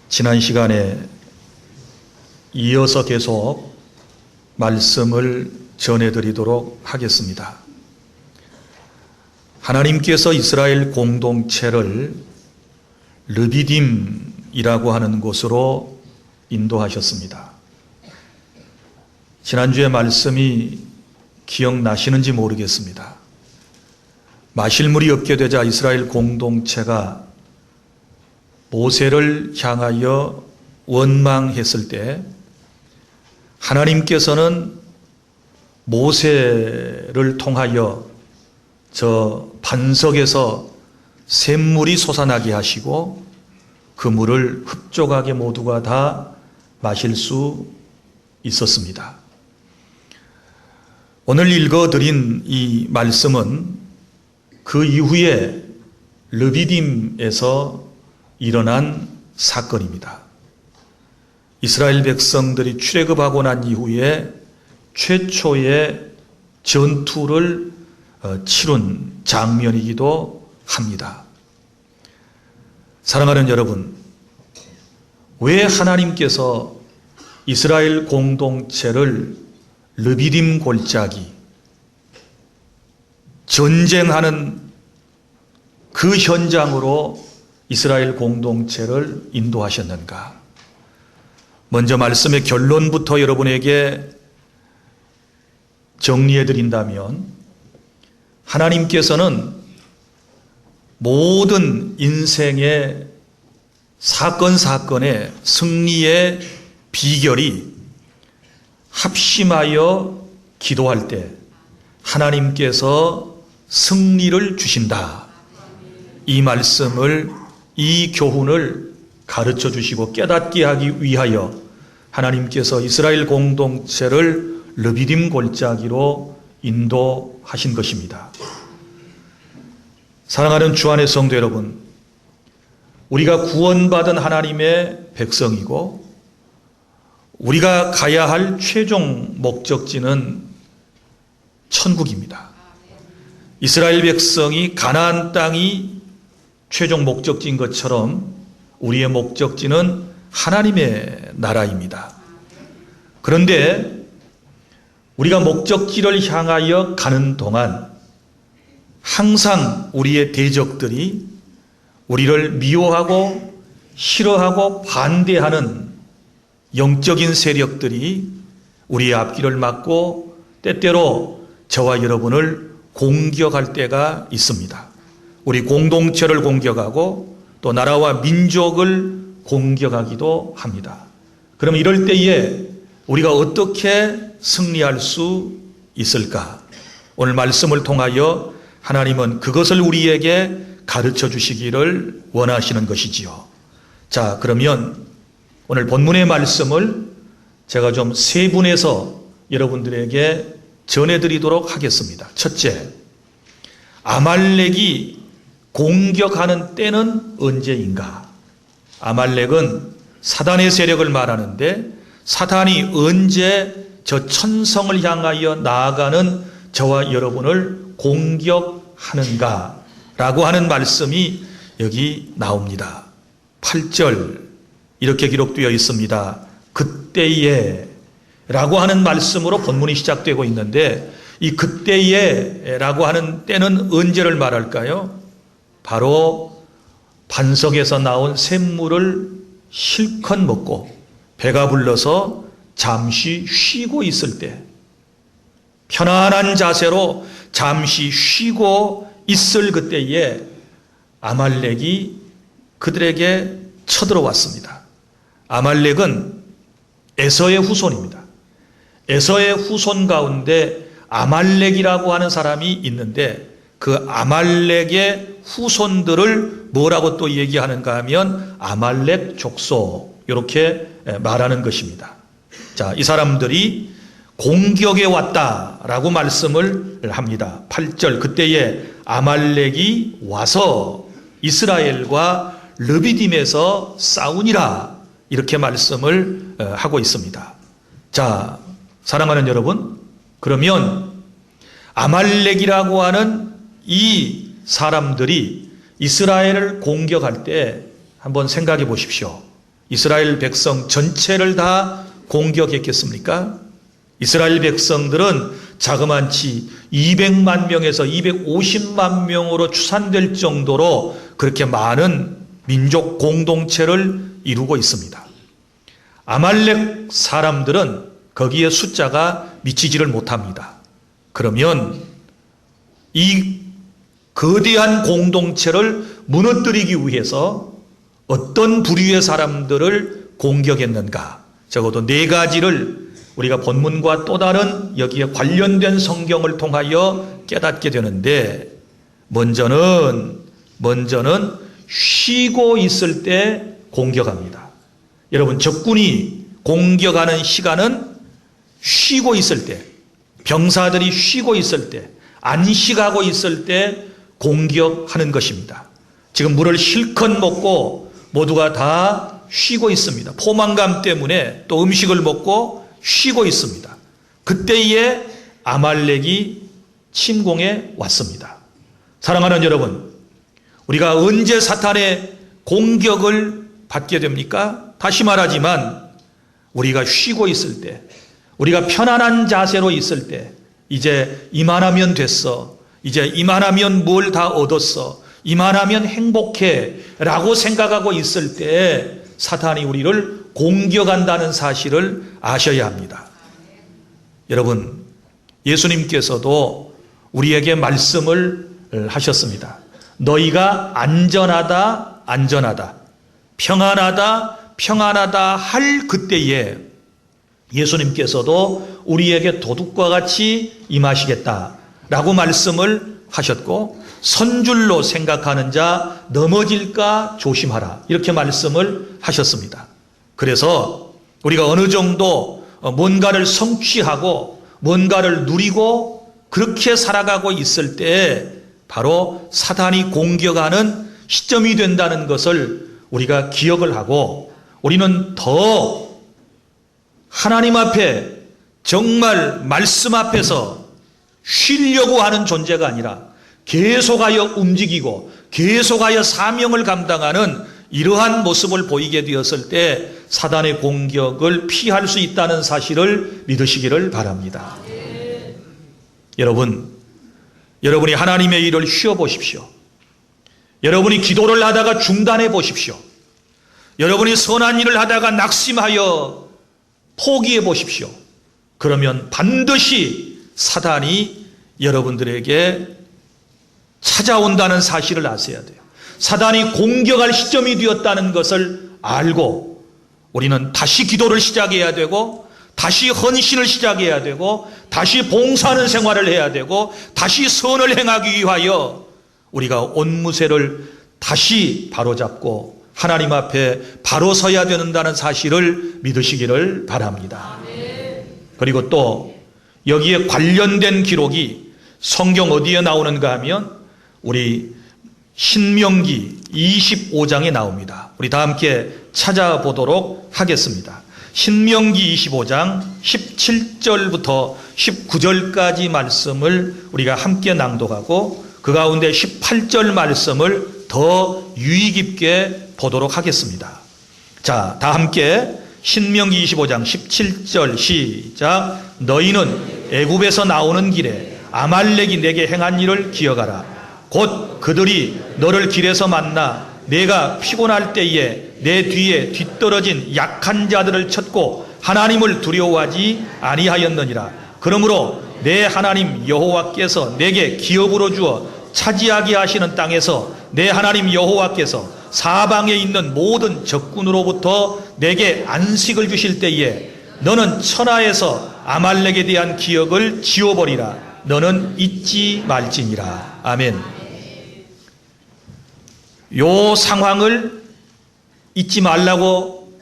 지난 시간에 이어서 계속 말씀을 전해드리도록 하겠습니다. 하나님께서 이스라엘 공동체를 르비딤이라고 하는 곳으로 인도하셨습니다. 지난주에 말씀이 기억나시는지 모르겠습니다. 마실 물이 없게 되자 이스라엘 공동체가 모세를 향하여 원망했을 때 하나님께서는 모세를 통하여 저 반석에서 샘물이 솟아나게 하시고 그 물을 흡족하게 모두가 다 마실 수 있었습니다. 오늘 읽어드린 이 말씀은 그 이후에 르비딤에서 일어난 사건입니다. 이스라엘 백성들이 출애굽하고 난 이후에 최초의 전투를 치룬 장면이기도 합니다. 사랑하는 여러분, 왜 하나님께서 이스라엘 공동체를 르비딤 골짜기, 전쟁하는 그 현장으로 이스라엘 공동체를 인도하셨는가? 먼저 말씀의 결론부터 여러분에게 정리해 드린다면 하나님께서는 모든 인생의 사건의 승리의 비결이 합심하여 기도할 때 하나님께서 승리를 주신다. 이 말씀을, 이 교훈을 가르쳐 주시고 깨닫게 하기 위하여 하나님께서 이스라엘 공동체를 르비딤 골짜기로 인도하신 것입니다. 사랑하는 주 안의 성도 여러분, 우리가 구원받은 하나님의 백성이고 우리가 가야 할 최종 목적지는 천국입니다. 이스라엘 백성이 가나안 땅이 최종 목적지인 것처럼 우리의 목적지는 하나님의 나라입니다. 그런데 우리가 목적지를 향하여 가는 동안 항상 우리의 대적들이 우리를 미워하고 싫어하고 반대하는 영적인 세력들이 우리의 앞길을 막고 때때로 저와 여러분을 공격할 때가 있습니다. 우리 공동체를 공격하고 또 나라와 민족을 공격하기도 합니다. 그럼 이럴 때에 우리가 어떻게 승리할 수 있을까? 오늘 말씀을 통하여 하나님은 그것을 우리에게 가르쳐 주시기를 원하시는 것이지요. 자, 그러면 오늘 본문의 말씀을 제가 좀 세분해서 여러분들에게 전해드리도록 하겠습니다. 첫째, 아말렉이 공격하는 때는 언제인가? 아말렉은 사단의 세력을 말하는데 사단이 언제 저 천성을 향하여 나아가는 저와 여러분을 공격하는가? 라고 하는 말씀이 여기 나옵니다. 8절 이렇게 기록되어 있습니다. 그때에 라고 하는 말씀으로 본문이 시작되고 있는데 이 그때에 라고 하는 때는 언제를 말할까요? 바로 반석에서 나온 샘물을 실컷 먹고 배가 불러서 잠시 쉬고 있을 때, 편안한 자세로 잠시 쉬고 있을 그때에 아말렉이 그들에게 쳐들어왔습니다. 아말렉은 에서의 후손입니다. 에서의 후손 가운데 아말렉이라고 하는 사람이 있는데 그 아말렉의 후손들을 뭐라고 또 얘기하는가 하면 아말렉 족속, 이렇게 말하는 것입니다. 자, 이 사람들이 공격에 왔다라고 말씀을 합니다. 8절 그때에 아말렉이 와서 이스라엘과 르비딤에서 싸우니라, 이렇게 말씀을 하고 있습니다. 자, 사랑하는 여러분, 그러면 아말렉이라고 하는 이 사람들이 이스라엘을 공격할 때 한번 생각해 보십시오. 이스라엘 백성 전체를 다 공격했겠습니까? 이스라엘 백성들은 자그마치 200만 명에서 250만 명으로 추산될 정도로 그렇게 많은 민족 공동체를 이루고 있습니다. 아말렉 사람들은 거기에 숫자가 미치지를 못합니다. 그러면 이 거대한 공동체를 무너뜨리기 위해서 어떤 부류의 사람들을 공격했는가? 적어도 네 가지를 우리가 본문과 또 다른 여기에 관련된 성경을 통하여 깨닫게 되는데, 먼저는 쉬고 있을 때 공격합니다. 여러분, 적군이 공격하는 시간은 쉬고 있을 때, 병사들이 쉬고 있을 때, 안식하고 있을 때 공격하는 것입니다. 지금 물을 실컷 먹고 모두가 다 쉬고 있습니다. 포만감 때문에 또 음식을 먹고 쉬고 있습니다. 그때에 아말렉이 침공해 왔습니다. 사랑하는 여러분, 우리가 언제 사탄의 공격을 받게 됩니까? 다시 말하지만 우리가 쉬고 있을 때, 우리가 편안한 자세로 있을 때, 이제 이만하면 됐어, 이제 이만하면 뭘 다 얻었어, 이만하면 행복해 라고 생각하고 있을 때 사탄이 우리를 공격한다는 사실을 아셔야 합니다. 여러분, 예수님께서도 우리에게 말씀을 하셨습니다. 너희가 안전하다, 평안하다 할 그때에 예수님께서도 우리에게 도둑과 같이 임하시겠다라고 말씀을 하셨고, 선줄로 생각하는 자 넘어질까 조심하라, 이렇게 말씀을 하셨습니다. 그래서 우리가 어느 정도 뭔가를 성취하고 뭔가를 누리고 그렇게 살아가고 있을 때 바로 사탄이 공격하는 시점이 된다는 것을 우리가 기억을 하고, 우리는 더 하나님 앞에 정말 말씀 앞에서 쉬려고 하는 존재가 아니라 계속하여 움직이고 계속하여 사명을 감당하는 이러한 모습을 보이게 되었을 때 사단의 공격을 피할 수 있다는 사실을 믿으시기를 바랍니다. 여러분이 하나님의 일을 쉬어보십시오. 여러분이 기도를 하다가 중단해 보십시오. 여러분이 선한 일을 하다가 낙심하여 포기해 보십시오. 그러면 반드시 사단이 여러분들에게 찾아온다는 사실을 아셔야 돼요. 사단이 공격할 시점이 되었다는 것을 알고 우리는 다시 기도를 시작해야 되고, 다시 헌신을 시작해야 되고, 다시 봉사하는 생활을 해야 되고, 다시 선을 행하기 위하여 우리가 옷무새를 다시 바로잡고 하나님 앞에 바로 서야 된다는 사실을 믿으시기를 바랍니다. 그리고 또 여기에 관련된 기록이 성경 어디에 나오는가 하면 우리 신명기 25장에 나옵니다. 우리 다 함께 찾아보도록 하겠습니다. 신명기 25장 17절부터 19절까지 말씀을 우리가 함께 낭독하고 그 가운데 18절 말씀을 더 유의 깊게 보도록 하겠습니다. 자, 다 함께 신명기 25장 17절 시작. 너희는 애굽에서 나오는 길에 아말렉이 내게 행한 일을 기억하라. 곧 그들이 너를 길에서 만나 내가 피곤할 때에 내 뒤에 뒤떨어진 약한 자들을 쳤고 하나님을 두려워하지 아니하였느니라. 그러므로 내 하나님 여호와께서 내게 기업으로 주어 차지하게 하시는 땅에서 내 하나님 여호와께서 사방에 있는 모든 적군으로부터 내게 안식을 주실 때에 너는 천하에서 아말렉에 대한 기억을 지워버리라. 너는 잊지 말지니라. 아멘. 요 상황을 잊지 말라고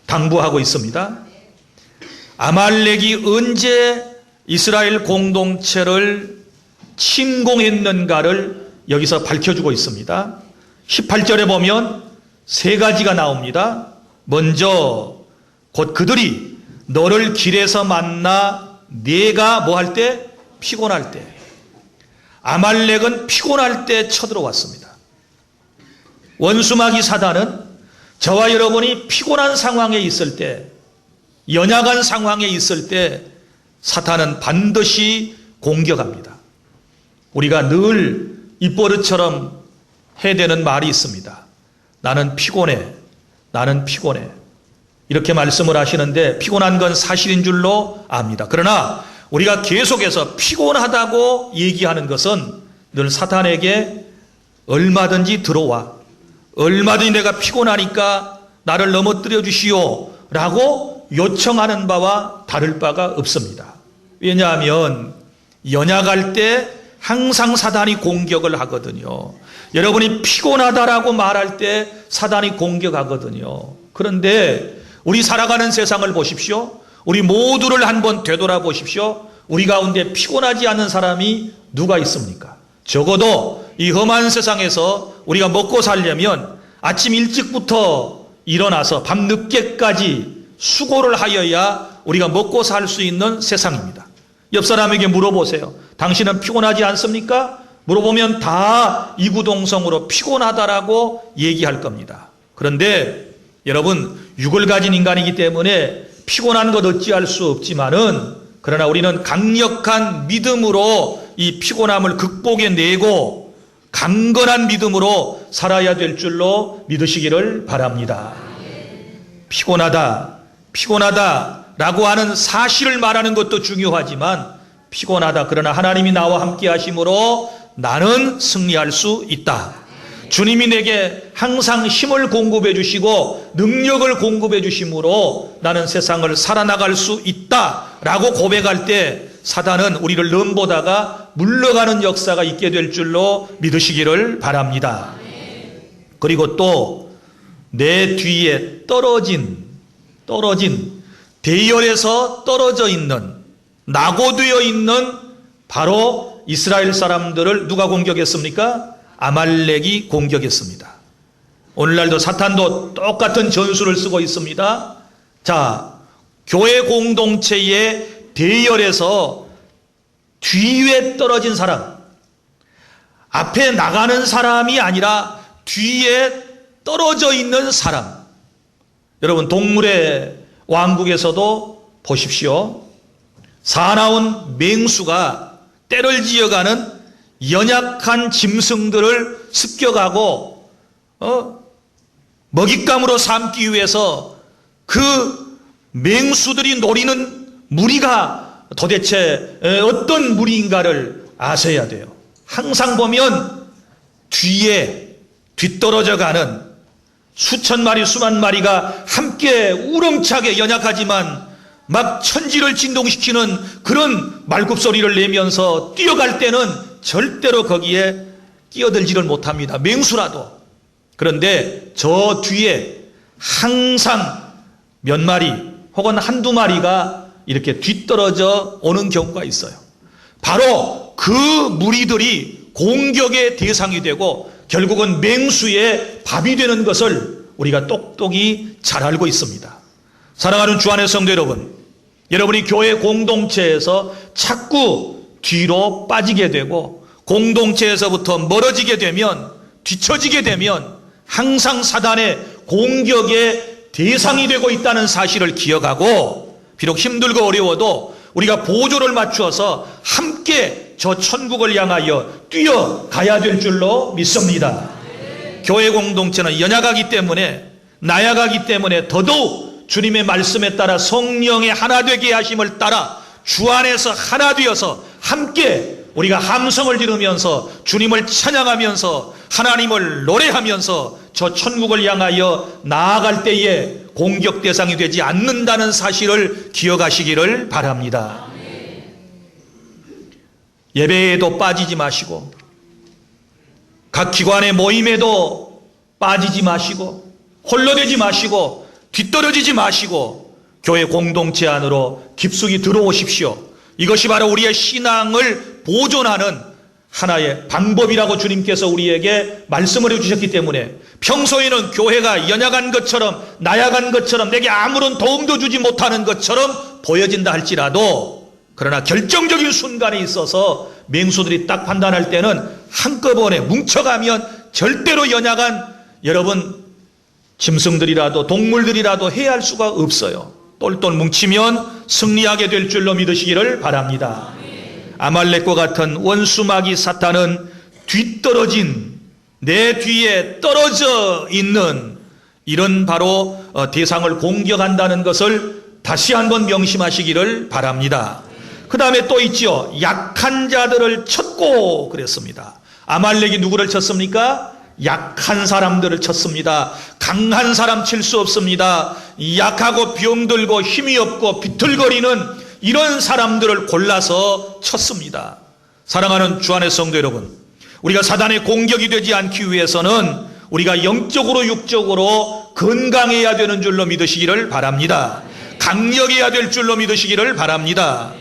당부하고 있습니다. 아말렉이 언제 이스라엘 공동체를 침공했는가를 여기서 밝혀주고 있습니다. 18절에 보면 세 가지가 나옵니다. 먼저 곧 그들이 너를 길에서 만나 네가 뭐 할 때? 피곤할 때. 아말렉은 피곤할 때 쳐들어왔습니다. 원수마귀 사단은 저와 여러분이 피곤한 상황에 있을 때, 연약한 상황에 있을 때 사탄은 반드시 공격합니다. 우리가 늘 입버릇처럼 해야 되는 말이 있습니다. 나는 피곤해. 나는 피곤해. 이렇게 말씀을 하시는데 피곤한 건 사실인 줄로 압니다. 그러나 우리가 계속해서 피곤하다고 얘기하는 것은 늘 사탄에게 얼마든지 들어와. 얼마든지 내가 피곤하니까 나를 넘어뜨려 주시오 라고 요청하는 바와 다를 바가 없습니다. 왜냐하면 연약할 때 항상 사단이 공격을 하거든요. 여러분이 피곤하다라고 말할 때 사단이 공격하거든요. 그런데 우리 살아가는 세상을 보십시오. 우리 모두를 한번 되돌아보십시오. 우리 가운데 피곤하지 않은 사람이 누가 있습니까? 적어도 이 험한 세상에서 우리가 먹고 살려면 아침 일찍부터 일어나서 밤 늦게까지 수고를 하여야 우리가 먹고 살 수 있는 세상입니다. 옆 사람에게 물어보세요. 당신은 피곤하지 않습니까? 물어보면 다 이구동성으로 피곤하다라고 얘기할 겁니다. 그런데 여러분, 육을 가진 인간이기 때문에 피곤한 것 어찌할 수 없지만은, 그러나 우리는 강력한 믿음으로 이 피곤함을 극복해내고 강건한 믿음으로 살아야 될 줄로 믿으시기를 바랍니다. 피곤하다라고 하는 사실을 말하는 것도 중요하지만, 피곤하다, 그러나 하나님이 나와 함께 하심으로 나는 승리할 수 있다. 주님이 내게 항상 힘을 공급해 주시고 능력을 공급해 주심으로 나는 세상을 살아나갈 수 있다라고 고백할 때 사단은 우리를 넘보다가 물러가는 역사가 있게 될 줄로 믿으시기를 바랍니다. 그리고 또 내 뒤에 떨어진 대열에서 떨어져 있는, 낙오되어 있는 바로 이스라엘 사람들을 누가 공격했습니까? 아말렉이 공격했습니다. 오늘날도 사탄도 똑같은 전술을 쓰고 있습니다. 자, 교회 공동체의 대열에서 뒤에 떨어진 사람, 앞에 나가는 사람이 아니라 뒤에 떨어져 있는 사람. 여러분, 동물의 왕국에서도 보십시오. 사나운 맹수가 떼를 지어가는 연약한 짐승들을 습격하고 먹잇감으로 삼기 위해서 그 맹수들이 노리는 무리가 도대체 어떤 무리인가를 아셔야 돼요. 항상 보면 뒤에 뒤떨어져 가는 수천 마리 수만 마리가 함께 우렁차게 연약하지만 막 천지를 진동시키는 그런 말굽소리를 내면서 뛰어갈 때는 절대로 거기에 끼어들지를 못합니다. 맹수라도. 그런데 저 뒤에 항상 몇 마리 혹은 한두 마리가 이렇게 뒤떨어져 오는 경우가 있어요. 바로 그 무리들이 공격의 대상이 되고 결국은 맹수의 밥이 되는 것을 우리가 똑똑히 잘 알고 있습니다. 사랑하는 주 안의 성도 여러분, 여러분이 교회 공동체에서 자꾸 뒤로 빠지게 되고 공동체에서부터 멀어지게 되면, 뒤처지게 되면 항상 사단의 공격의 대상이 되고 있다는 사실을 기억하고, 비록 힘들고 어려워도 우리가 보조를 맞추어서 함께 저 천국을 향하여 뛰어가야 될 줄로 믿습니다. 교회 공동체는 연약하기 때문에, 나약하기 때문에 더더욱 주님의 말씀에 따라 성령의 하나 되게 하심을 따라 주 안에서 하나 되어서 함께 우리가 함성을 지르면서 주님을 찬양하면서 하나님을 노래하면서 저 천국을 향하여 나아갈 때에 공격 대상이 되지 않는다는 사실을 기억하시기를 바랍니다. 예배에도 빠지지 마시고, 각 기관의 모임에도 빠지지 마시고, 홀로 되지 마시고, 뒤떨어지지 마시고 교회 공동체 안으로 깊숙이 들어오십시오. 이것이 바로 우리의 신앙을 보존하는 하나의 방법이라고 주님께서 우리에게 말씀을 해주셨기 때문에, 평소에는 교회가 연약한 것처럼, 나약한 것처럼, 내게 아무런 도움도 주지 못하는 것처럼 보여진다 할지라도, 그러나 결정적인 순간에 있어서 맹수들이 딱 판단할 때는 한꺼번에 뭉쳐가면 절대로 연약한 여러분 짐승들이라도 동물들이라도 해할 수가 없어요. 똘똘 뭉치면 승리하게 될 줄로 믿으시기를 바랍니다. 아말렉과 같은 원수마귀 사탄은 뒤떨어진, 내 뒤에 떨어져 있는 이런 바로 대상을 공격한다는 것을 다시 한번 명심하시기를 바랍니다. 그 다음에 또 있죠. 약한 자들을 쳤고 그랬습니다. 아말렉이 누구를 쳤습니까? 약한 사람들을 쳤습니다. 강한 사람 칠 수 없습니다. 약하고 병들고 힘이 없고 비틀거리는 이런 사람들을 골라서 쳤습니다. 사랑하는 주 안의 성도 여러분, 우리가 사단의 공격이 되지 않기 위해서는 우리가 영적으로 육적으로 건강해야 되는 줄로 믿으시기를 바랍니다. 강력해야 될 줄로 믿으시기를 바랍니다.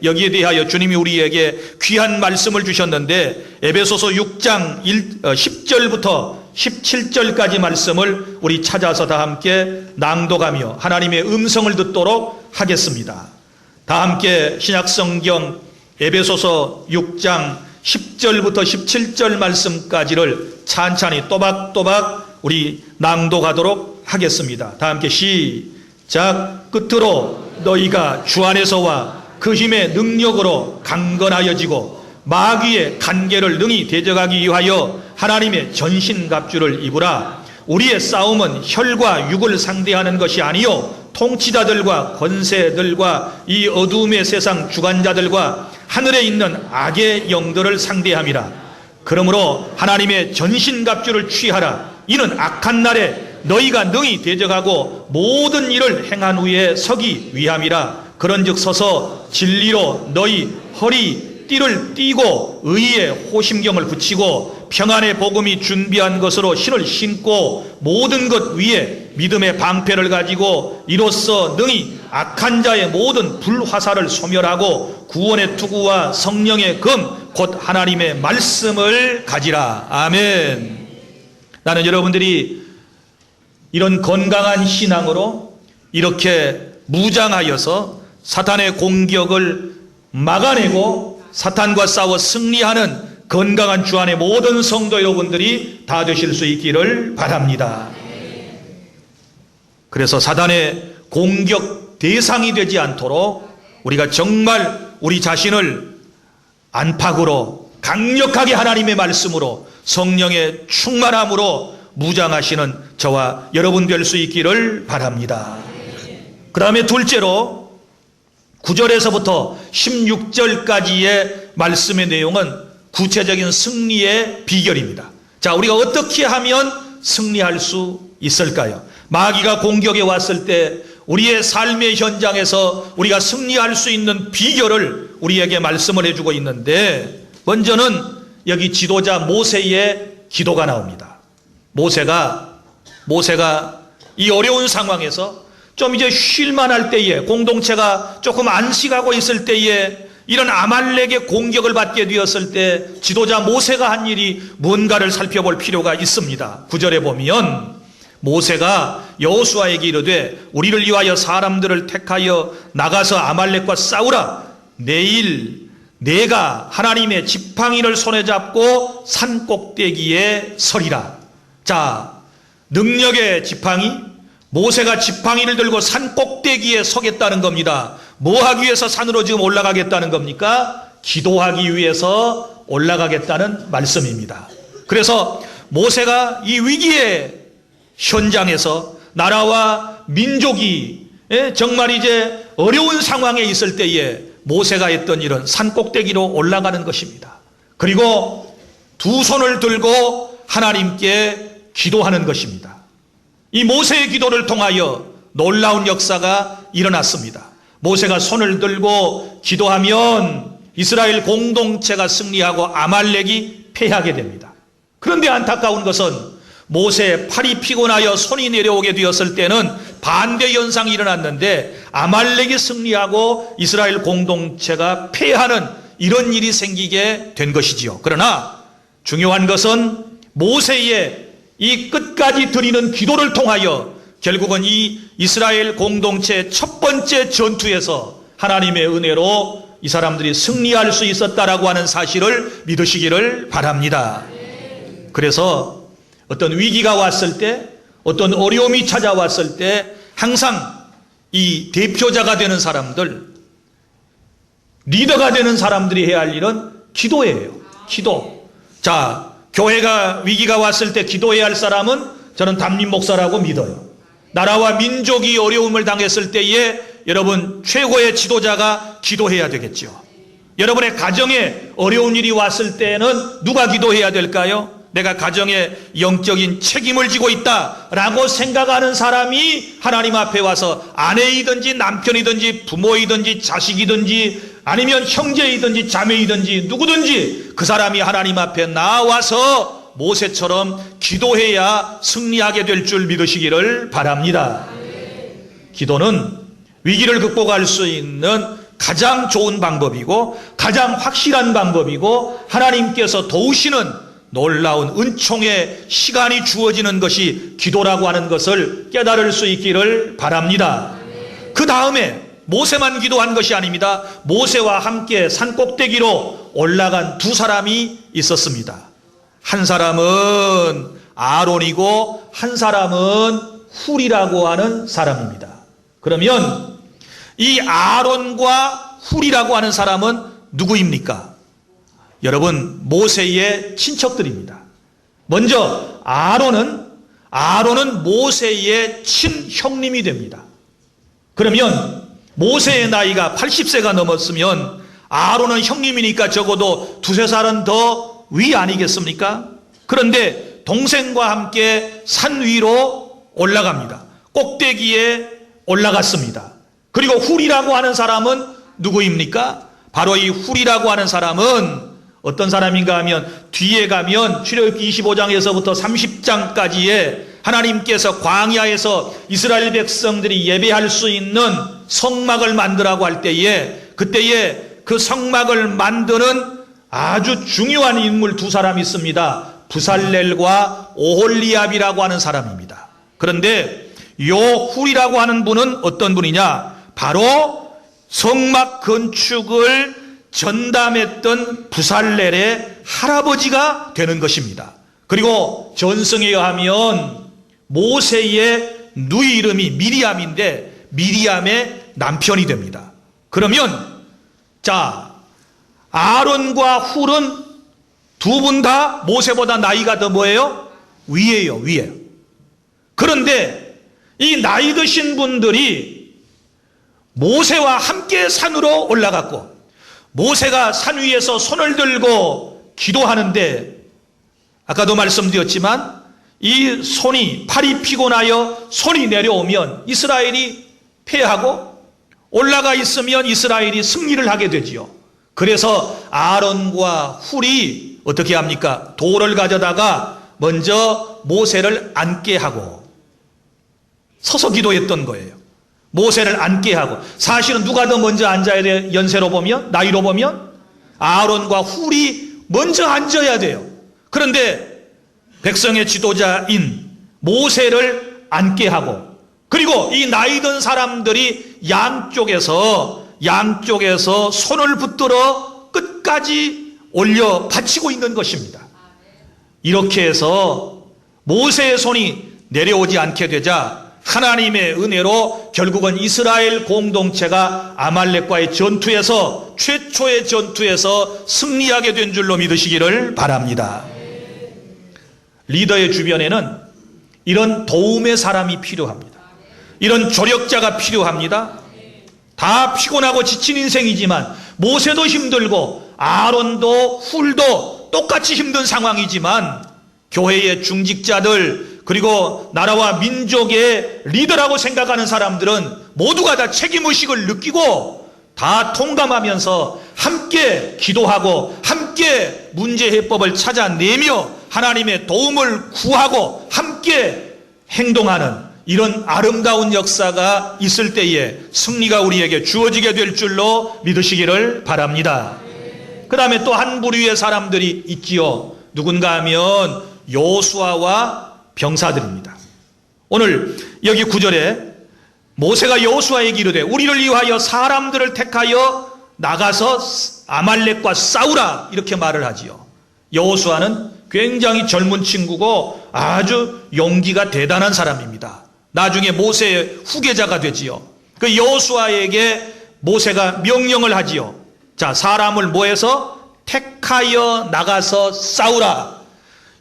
여기에 대하여 주님이 우리에게 귀한 말씀을 주셨는데 에베소서 6장 10절부터 17절까지 말씀을 우리 찾아서 다 함께 낭독하며 하나님의 음성을 듣도록 하겠습니다. 다 함께 신약성경 에베소서 6장 10절부터 17절 말씀까지를 찬찬히 또박또박 우리 낭독하도록 하겠습니다. 다 함께 시작. 끝으로 너희가 주 안에서와 그 힘의 능력으로 강건하여지고 마귀의 간계를 능히 대적하기 위하여 하나님의 전신갑주를 입으라. 우리의 싸움은 혈과 육을 상대하는 것이 아니요 통치자들과 권세들과 이 어두움의 세상 주관자들과 하늘에 있는 악의 영들을 상대함이라. 그러므로 하나님의 전신갑주를 취하라. 이는 악한 날에 너희가 능히 대적하고 모든 일을 행한 후에 서기 위함이라. 그런즉 서서 진리로 너희 허리띠를 띠고 의의 호심경을 붙이고 평안의 복음이 준비한 것으로 신을 신고 모든 것 위에 믿음의 방패를 가지고 이로써 능히 악한 자의 모든 불화살을 소멸하고 구원의 투구와 성령의 금 곧 하나님의 말씀을 가지라. 아멘. 나는 여러분들이 이런 건강한 신앙으로 이렇게 무장하여서 사탄의 공격을 막아내고 사탄과 싸워 승리하는 건강한 주 안의 모든 성도 여러분들이 다 되실 수 있기를 바랍니다. 그래서 사탄의 공격 대상이 되지 않도록 우리가 정말 우리 자신을 안팎으로 강력하게 하나님의 말씀으로 성령의 충만함으로 무장하시는 저와 여러분 될 수 있기를 바랍니다. 그 다음에 둘째로 9절에서부터 16절까지의 말씀의 내용은 구체적인 승리의 비결입니다. 자, 우리가 어떻게 하면 승리할 수 있을까요? 마귀가 공격해 왔을 때 우리의 삶의 현장에서 우리가 승리할 수 있는 비결을 우리에게 말씀을 해주고 있는데, 먼저는 여기 지도자 모세의 기도가 나옵니다. 모세가 이 어려운 상황에서 좀 이제 쉴만할 때에, 공동체가 조금 안식하고 있을 때에 이런 아말렉의 공격을 받게 되었을 때 지도자 모세가 한 일이 뭔가를 살펴볼 필요가 있습니다. 9절에 보면 모세가 여호수아에게 이르되 우리를 위하여 사람들을 택하여 나가서 아말렉과 싸우라. 내일 내가 하나님의 지팡이를 손에 잡고 산 꼭대기에 서리라. 자, 능력의 지팡이, 모세가 지팡이를 들고 산 꼭대기에 서겠다는 겁니다. 뭐 하기 위해서 산으로 지금 올라가겠다는 겁니까? 기도하기 위해서 올라가겠다는 말씀입니다. 그래서 모세가 이 위기의 현장에서 나라와 민족이 정말 이제 어려운 상황에 있을 때에 모세가 했던 일은 산 꼭대기로 올라가는 것입니다. 그리고 두 손을 들고 하나님께 기도하는 것입니다. 이 모세의 기도를 통하여 놀라운 역사가 일어났습니다. 모세가 손을 들고 기도하면 이스라엘 공동체가 승리하고 아말렉이 패하게 됩니다. 그런데 안타까운 것은 모세의 팔이 피곤하여 손이 내려오게 되었을 때는 반대 현상이 일어났는데 아말렉이 승리하고 이스라엘 공동체가 패하는 이런 일이 생기게 된 것이지요. 그러나 중요한 것은 모세의 이 끝까지 드리는 기도를 통하여 결국은 이 이스라엘 공동체의 첫 번째 전투에서 하나님의 은혜로 이 사람들이 승리할 수 있었다라고 하는 사실을 믿으시기를 바랍니다. 그래서 어떤 위기가 왔을 때, 어떤 어려움이 찾아왔을 때 항상 이 대표자가 되는 사람들, 리더가 되는 사람들이 해야 할 일은 기도예요. 기도. 자, 교회가 위기가 왔을 때 기도해야 할 사람은 저는 담임 목사라고 믿어요. 나라와 민족이 어려움을 당했을 때에 여러분 최고의 지도자가 기도해야 되겠죠. 여러분의 가정에 어려운 일이 왔을 때는 누가 기도해야 될까요? 내가 가정에 영적인 책임을 지고 있다라고 생각하는 사람이 하나님 앞에 와서 아내이든지 남편이든지 부모이든지 자식이든지 아니면 형제이든지 자매이든지 누구든지 그 사람이 하나님 앞에 나와서 모세처럼 기도해야 승리하게 될 줄 믿으시기를 바랍니다. 기도는 위기를 극복할 수 있는 가장 좋은 방법이고 가장 확실한 방법이고 하나님께서 도우시는 놀라운 은총의 시간이 주어지는 것이 기도라고 하는 것을 깨달을 수 있기를 바랍니다. 그 다음에 모세만 기도한 것이 아닙니다. 모세와 함께 산 꼭대기로 올라간 두 사람이 있었습니다. 한 사람은 아론이고 한 사람은 훌이라고 하는 사람입니다. 그러면 이 아론과 훌이라고 하는 사람은 누구입니까? 여러분, 모세의 친척들입니다. 먼저 아론은 모세의 친형님이 됩니다. 그러면 모세의 나이가 80세가 넘었으면 아론은 형님이니까 적어도 두세 살은 더 위 아니겠습니까? 그런데 동생과 함께 산 위로 올라갑니다. 꼭대기에 올라갔습니다. 그리고 훌이라고 하는 사람은 누구입니까? 바로 이 훌이라고 하는 사람은 어떤 사람인가 하면 뒤에 가면 출애굽기 25장에서부터 30장까지에 하나님께서 광야에서 이스라엘 백성들이 예배할 수 있는 성막을 만들라고 할 때에 그때에 그 성막을 만드는 아주 중요한 인물 두 사람이 있습니다. 부살렐과 오홀리압이라고 하는 사람입니다. 그런데 요 훌이라고 하는 분은 어떤 분이냐? 바로 성막 건축을 전담했던 부살렐의 할아버지가 되는 것입니다. 그리고 전승에 의하면 모세의 누이 이름이 미리암인데 미리암의 남편이 됩니다. 그러면 자, 아론과 훌은 두 분 다 모세보다 나이가 더 뭐예요? 위에요, 위에. 그런데 이 나이 드신 분들이 모세와 함께 산으로 올라갔고 모세가 산 위에서 손을 들고 기도하는데 아까도 말씀드렸지만 이 팔이 피곤하여 손이 내려오면 이스라엘이 패하고 올라가 있으면 이스라엘이 승리를 하게 되지요. 그래서 아론과 훌이 어떻게 합니까? 돌을 가져다가 먼저 모세를 앉게 하고 서서 기도했던 거예요. 모세를 앉게 하고 사실은 누가 더 먼저 앉아야 돼? 연세로 보면 나이로 보면 아론과 훌이 먼저 앉아야 돼요. 그런데 백성의 지도자인 모세를 앉게 하고 그리고 이 나이 든 사람들이 양쪽에서 손을 붙들어 끝까지 올려 바치고 있는 것입니다. 이렇게 해서 모세의 손이 내려오지 않게 되자 하나님의 은혜로 결국은 이스라엘 공동체가 아말렉과의 전투에서 최초의 전투에서 승리하게 된 줄로 믿으시기를 바랍니다. 리더의 주변에는 이런 도움의 사람이 필요합니다. 이런 조력자가 필요합니다. 다 피곤하고 지친 인생이지만 모세도 힘들고 아론도 훌도 똑같이 힘든 상황이지만 교회의 중직자들 그리고 나라와 민족의 리더라고 생각하는 사람들은 모두가 다 책임의식을 느끼고 다 통감하면서 함께 기도하고 함께 문제 해법을 찾아내며 하나님의 도움을 구하고 함께 행동하는 이런 아름다운 역사가 있을 때에 승리가 우리에게 주어지게 될 줄로 믿으시기를 바랍니다. 그 다음에 또 한 부류의 사람들이 있지요. 누군가 하면 여호수아와 병사들입니다. 오늘 여기 9절에 모세가 여호수아에게 이르되 우리를 위하여 사람들을 택하여 나가서 아말렉과 싸우라 이렇게 말을 하지요. 여호수아는 굉장히 젊은 친구고 아주 용기가 대단한 사람입니다. 나중에 모세의 후계자가 되지요. 그 여호수아에게 모세가 명령을 하지요. 자, 사람을 모아서 택하여 나가서 싸우라.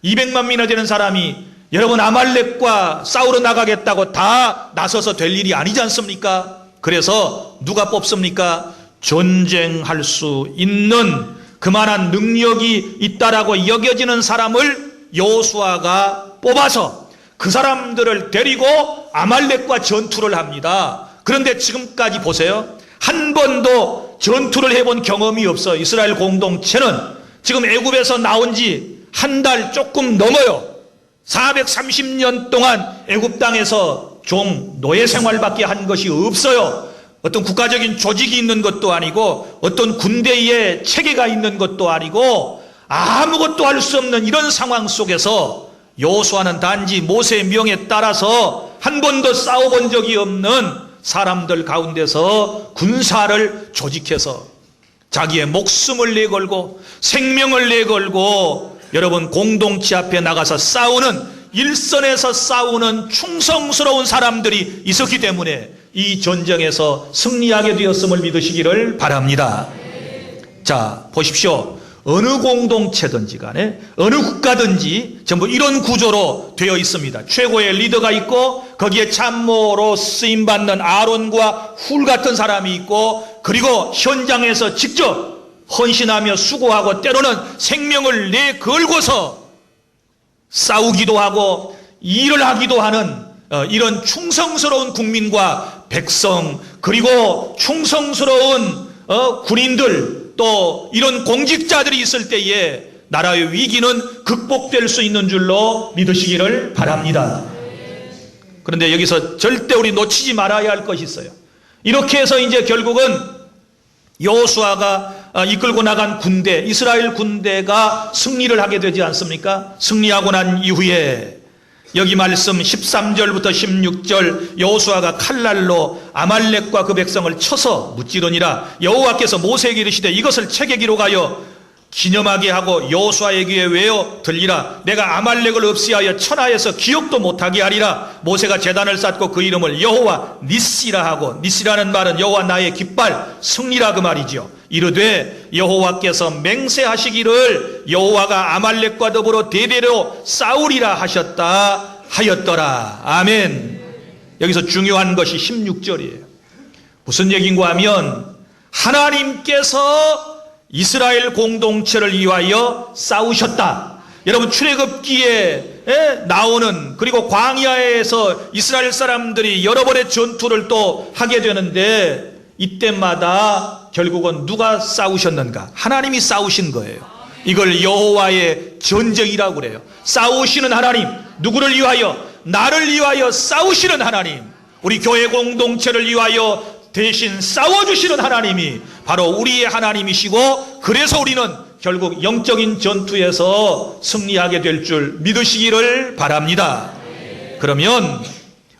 200만 명이나 되는 사람이 여러분 아말렉과 싸우러 나가겠다고 다 나서서 될 일이 아니지 않습니까? 그래서 누가 뽑습니까? 전쟁할 수 있는 그만한 능력이 있다라고 여겨지는 사람을 여호수아가 뽑아서 그 사람들을 데리고 아말렉과 전투를 합니다. 그런데 지금까지 보세요. 한 번도 전투를 해본 경험이 없어. 이스라엘 공동체는 지금 애굽에서 나온 지 한 달 조금 넘어요. 430년 동안 애굽 땅에서 종 노예 생활밖에 한 것이 없어요. 어떤 국가적인 조직이 있는 것도 아니고 어떤 군대의 체계가 있는 것도 아니고 아무것도 할 수 없는 이런 상황 속에서 여호수아는 단지 모세의 명에 따라서 한 번도 싸워본 적이 없는 사람들 가운데서 군사를 조직해서 자기의 목숨을 내걸고 생명을 내걸고 여러분 공동체 앞에 나가서 싸우는, 일선에서 싸우는 충성스러운 사람들이 있었기 때문에 이 전쟁에서 승리하게 되었음을 믿으시기를 바랍니다. 자, 보십시오. 어느 공동체든지 간에 어느 국가든지 전부 이런 구조로 되어 있습니다. 최고의 리더가 있고 거기에 참모로 쓰임받는 아론과 훌 같은 사람이 있고 그리고 현장에서 직접 헌신하며 수고하고 때로는 생명을 내걸고서 싸우기도 하고 일을 하기도 하는 이런 충성스러운 국민과 백성, 그리고 충성스러운 군인들, 또 이런 공직자들이 있을 때에 나라의 위기는 극복될 수 있는 줄로 믿으시기를 바랍니다. 그런데 여기서 절대 우리 놓치지 말아야 할 것이 있어요. 이렇게 해서 이제 결국은 여호수아가 이끌고 나간 군대, 이스라엘 군대가 승리를 하게 되지 않습니까? 승리하고 난 이후에 여기 말씀 13절부터 16절, 여호수아가 칼날로 아말렉과 그 백성을 쳐서 무찌르니라. 여호와께서 모세에게 이르시되 이것을 책에 기록하여 기념하게 하고 여호수아에게 외워 들리라. 내가 아말렉을 없이하여 천하에서 기억도 못하게 하리라. 모세가 제단을 쌓고 그 이름을 여호와 니시라 하고, 니시라는 말은 여호와 나의 깃발, 승리라 그 말이죠. 이르되 여호와께서 맹세하시기를 여호와가 아말렉과 더불어 대대로 싸우리라 하셨다 하였더라. 아멘. 여기서 중요한 것이 16절이에요. 무슨 얘기인가 하면 하나님께서 이스라엘 공동체를 위하여 싸우셨다. 여러분 출애굽기에 나오는, 그리고 광야에서 이스라엘 사람들이 여러 번의 전투를 또 하게 되는데 이때마다 결국은 누가 싸우셨는가? 하나님이 싸우신 거예요. 이걸 여호와의 전쟁이라고 그래요. 싸우시는 하나님, 누구를 위하여? 나를 위하여 싸우시는 하나님, 우리 교회 공동체를 위하여 대신 싸워주시는 하나님이 바로 우리의 하나님이시고, 그래서 우리는 결국 영적인 전투에서 승리하게 될 줄 믿으시기를 바랍니다. 그러면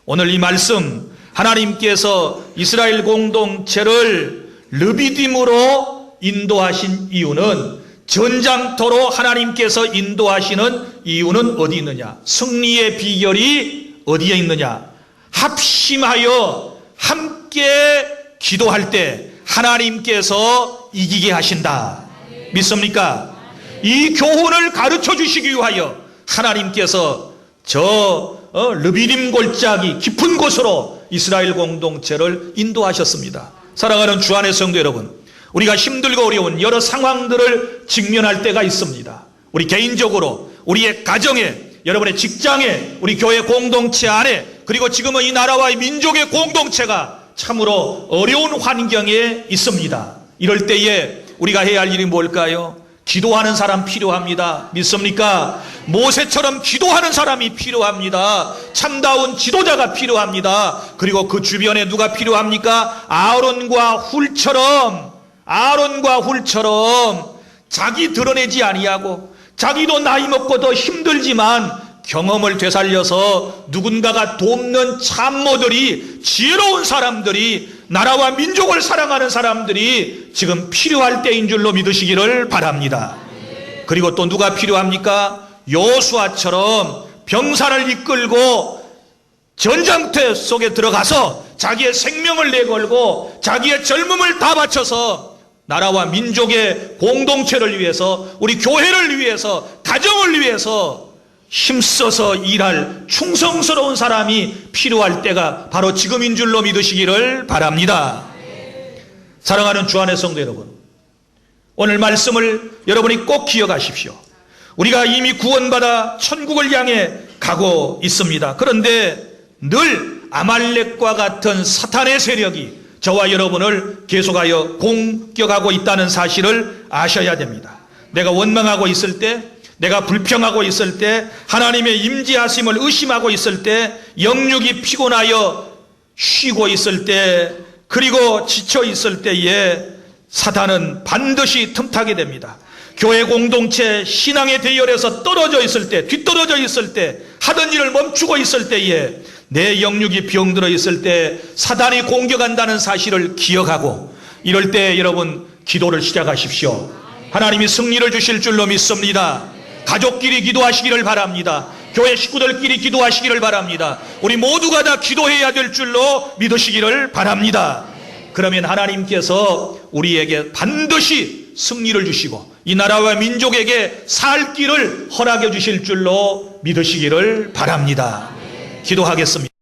오늘 이 말씀, 하나님께서 이스라엘 공동체를 르비딤으로 인도하신 이유는, 전장터로 하나님께서 인도하시는 이유는 어디 있느냐? 승리의 비결이 어디에 있느냐? 합심하여 함께 기도할 때 하나님께서 이기게 하신다. 믿습니까? 이 교훈을 가르쳐 주시기 위하여 하나님께서 저 르비딤 골짜기 깊은 곳으로 이스라엘 공동체를 인도하셨습니다. 사랑하는 주 안의 성도 여러분, 우리가 힘들고 어려운 여러 상황들을 직면할 때가 있습니다. 우리 개인적으로, 우리의 가정에, 여러분의 직장에, 우리 교회 공동체 안에, 그리고 지금은 이 나라와 이 민족의 공동체가 참으로 어려운 환경에 있습니다. 이럴 때에 우리가 해야 할 일이 뭘까요? 기도하는 사람 필요합니다. 믿습니까? 모세처럼 기도하는 사람이 필요합니다. 참다운 지도자가 필요합니다. 그리고 그 주변에 누가 필요합니까? 아론과 훌처럼 자기 드러내지 아니하고, 자기도 나이 먹고 더 힘들지만 경험을 되살려서 누군가가 돕는 참모들이, 지혜로운 사람들이, 나라와 민족을 사랑하는 사람들이 지금 필요할 때인 줄로 믿으시기를 바랍니다. 그리고 또 누가 필요합니까? 여호수아처럼 병사를 이끌고 전장터 속에 들어가서 자기의 생명을 내걸고 자기의 젊음을 다 바쳐서 나라와 민족의 공동체를 위해서, 우리 교회를 위해서, 가정을 위해서 힘써서 일할 충성스러운 사람이 필요할 때가 바로 지금인 줄로 믿으시기를 바랍니다. 사랑하는 주 안의 성도 여러분, 오늘 말씀을 여러분이 꼭 기억하십시오. 우리가 이미 구원받아 천국을 향해 가고 있습니다. 그런데 늘 아말렉과 같은 사탄의 세력이 저와 여러분을 계속하여 공격하고 있다는 사실을 아셔야 됩니다. 내가 원망하고 있을 때, 내가 불평하고 있을 때, 하나님의 임재하심을 의심하고 있을 때, 영육이 피곤하여 쉬고 있을 때, 그리고 지쳐 있을 때에 사탄은 반드시 틈타게 됩니다. 교회 공동체 신앙의 대열에서 떨어져 있을 때, 뒤떨어져 있을 때, 하던 일을 멈추고 있을 때에, 내 영육이 병들어 있을 때 사탄이 공격한다는 사실을 기억하고, 이럴 때 여러분 기도를 시작하십시오. 하나님이 승리를 주실 줄로 믿습니다. 가족끼리 기도하시기를 바랍니다. 교회 식구들끼리 기도하시기를 바랍니다. 우리 모두가 다 기도해야 될 줄로 믿으시기를 바랍니다. 그러면 하나님께서 우리에게 반드시 승리를 주시고 이 나라와 민족에게 살 길을 허락해 주실 줄로 믿으시기를 바랍니다. 기도하겠습니다.